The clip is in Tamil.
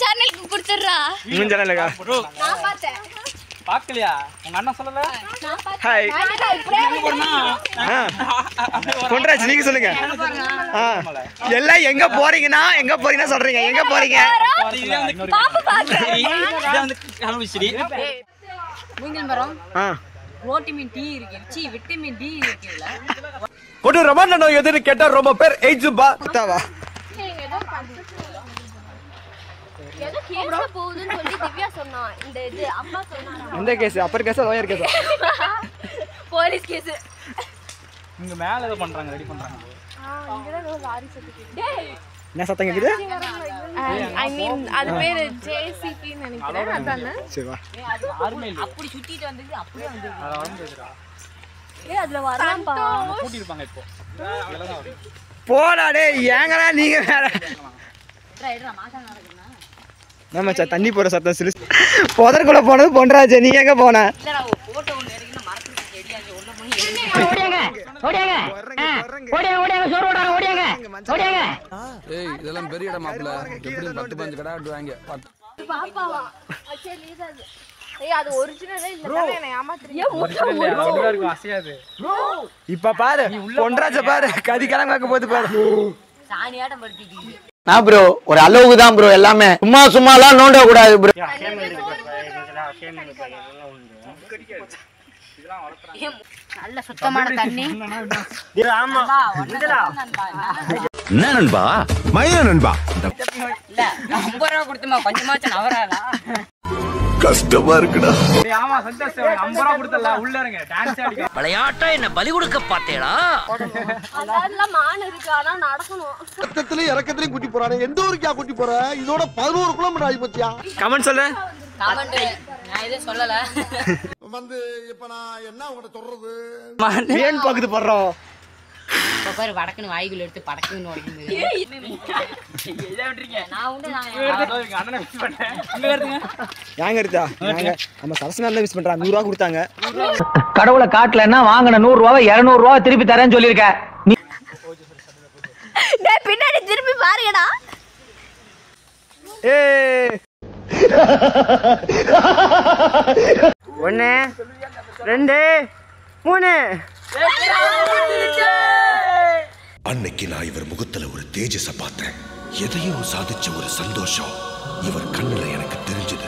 சேனலுக்கு கொடுத்துறா உன் சேனலுக்கா நான் பார்த்தேன் பாக்கலையா உங்க அண்ணா சொல்லல ஹாய் பொன்ராஜ் நீங்க சொல்லுங்க எல்லாம் எங்க போறீங்கன்னா சொல்றீங்க எங்க போறீங்க பாப்பா பாக்குறேன் இத வந்து கலவிச்சிடி மூங்கில் மரம் விட்டமின் டி இருக்கு விட்டமின் டி இருக்குல ஒரு ரமணனோ எதுன்னு கேட்டா ரொம்ப பேர் ஏஜ்பா தாவா ஏதோ கேஸ் போகுதுன்னு சொல்லி திவ்யா சொன்னா இந்த இது அம்மா சொன்னாங்க எந்த கேஸ் அப்பர் கேஸா லோயர் கேஸா போலீஸ் கேஸ் இங்க மேல ஏதோ பண்றாங்க ரெடி பண்றாங்க இங்க தான் ஒரு லாரி சத்தம் டேய் என்ன சத்தம் கேக்குது ஐ மீன் அது பேரு ஜேசிபி ன்னு நினைக்கிறேன் அதானே சரி வா அப்படி சுத்திட்டு வந்தது அப்படியே வந்து அத வரதுடா அதுல வரலாம்பா கூட்டி இருப்பாங்க இப்போ இதெல்லாம் தான் வரும் போடா டேய் ஏங்கடா நீங்க வேற ரைடா மாசா நடக்குதுனா நம்ம தண்ணி போற சத்தம் சிலு போதற்குள்ள போனது பொன்ராஜ் நீ எங்க போன இல்லடா போட்டோ ஒன்னு எடுக்கணும் மரத்துக்கு செடியாங்க உள்ள போய் ஓடியாங்க சோறு ஓடியாங்க ஏய் இதெல்லாம் பெரிய இடம் மாப்ள எப்படி 10 15 கடை வெட்டுவாங்க பாப்பாவா சரி லீசாது ஏய் அது ஒரிஜினலே இல்ல தானே என்ன ஏமாத்துறீங்க ஒரிஜினல் இருக்கு அசையாது இப்ப பாரு பொன்ராஜ பாரு கதி கலங்க போது பாரு சாணியாடம் படுத்திட்டீங்க நான் ப்ரோ ஒரு அளவுக்கு தான் ப்ரோ எல்லாமே சும்மாலாம் நோண்ட கூடாது ப்ரோ நல்ல சுத்தமான தண்ணி என்ன நண்பா மயில நண்பா இல்ல 50 ரூபாய் கொடுத்துமா கொஞ்சமாச்சு நவராதா கஷ்டமா இருக்குடா டேய் ஆமா சந்தோஷ் 50 ரூபாய் கொடுத்தல உள்ள இருங்க டான்ஸ் ஆடிக்க விளையாட்டா என்ன பலி கொடுக்க பார்த்தேடா அதெல்லாம் மான் இருக்கு ஆனா நடக்கணும் ரத்தத்திலே இறக்கத்திலே கூட்டி போறானே எந்த ஊருக்கா கூட்டி போற இதோட 11 கிலோமீட்டர் ஆகி போச்சியா கமெண்ட் சொல்லு கமெண்ட் நான் எதுவும் சொல்லல வந்து இப்ப நான் என்ன உங்கள்ட்ட சொல்றது ஏன் பகுது போடுறோம் இப்ப பாரு வடக்குன்னு வாய்க்குள்ள எடுத்து படக்குன்னு உடைக்குது இத விட்டுறீங்க நான் உண்டு நான் எங்க அண்ணனை மிஸ் பண்ணேன் இங்க வருதுங்க ஏங்க எடுத்தா நம்ம சரசனா தான் மிஸ் பண்றா 100 ரூபாய் கொடுத்தாங்க கடவுளை காட்டலன்னா வாங்கின 100 ரூபாய் 200 ரூபாய் திருப்பி தரேன்னு சொல்லிருக்க டேய் பின்னாடி திருப்பி பாருங்கடா ஏய் 1 2 3 அன்னைக்கு நான் இவர் முகத்துல ஒரு தேஜஸ பார்த்தேன் எதையோ சாதிச்ச ஒரு சந்தோஷம் இவர் கண்ணுல எனக்கு தெரிஞ்சது